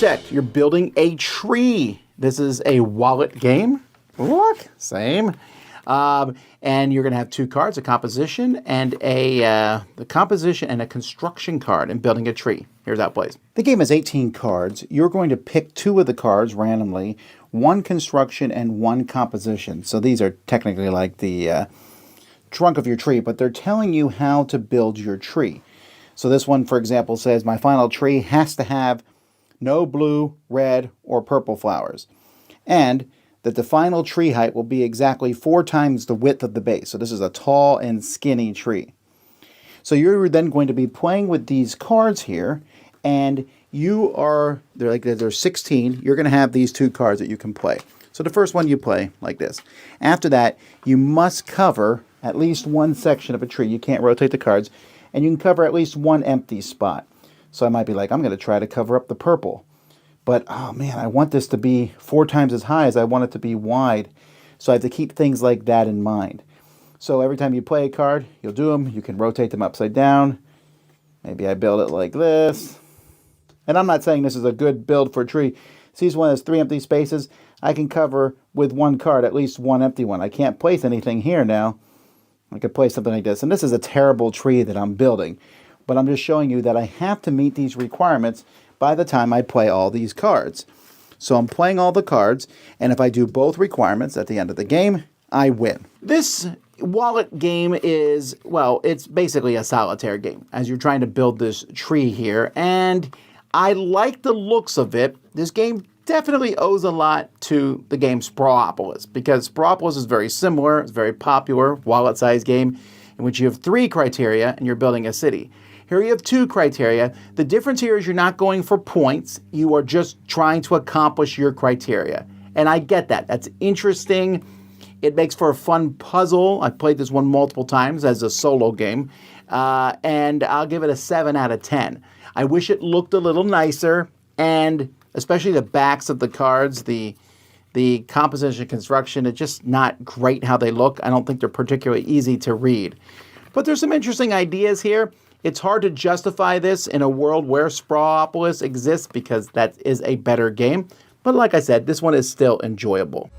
Arbortect, you're building a tree. This is a wallet game. Look, same. And you're going to have 2 cards, a composition and the composition and a construction card in building a tree. Here's how it plays. The game has 18 cards. You're going to pick 2 of the cards randomly, 1 construction and 1 composition. So these are technically like the trunk of your tree, but they're telling you how to build your tree. So this one, for example, says my final tree has to have no blue, red, or purple flowers. And that the final tree height will be exactly 4 times the width of the base. So this is a tall and skinny tree. So you're then going to be playing with these cards here, and there's 16. You're going to have these 2 cards that you can play. So the first one you play like this. After that, you must cover at least 1 section of a tree. You can't rotate the cards, and you can cover at least 1 empty spot. So I might be like, I'm going to try to cover up the purple. But, oh man, I want this to be 4 times as high as I want it to be wide. So I have to keep things like that in mind. So every time you play a card, you'll do them. You can rotate them upside down. Maybe I build it like this. And I'm not saying this is a good build for a tree. See, this one has 3 empty spaces. I can cover with 1 card at least 1 empty one. I can't place anything here now. I could place something like this. And this is a terrible tree that I'm building. But I'm just showing you that I have to meet these requirements by the time I play all these cards. So I'm playing all the cards, and if I do both requirements at the end of the game, I win. This wallet game is, well, it's basically a solitaire game as you're trying to build this tree here, and I like the looks of it. This game definitely owes a lot to the game Sprawlopolis, because Sprawlopolis is very similar. It's a very popular wallet-sized game in which you have 3 criteria and you're building a city. Here you have 2 criteria. The difference here is you're not going for points. You are just trying to accomplish your criteria. And I get that. That's interesting. It makes for a fun puzzle. I've played this one multiple times as a solo game. And I'll give it a 7 out of 10. I wish it looked a little nicer. And especially the backs of the cards, the composition construction, it's just not great how they look. I don't think they're particularly easy to read. But there's some interesting ideas here. It's hard to justify this in a world where Sprawlopolis exists because that is a better game. But like I said, this one is still enjoyable.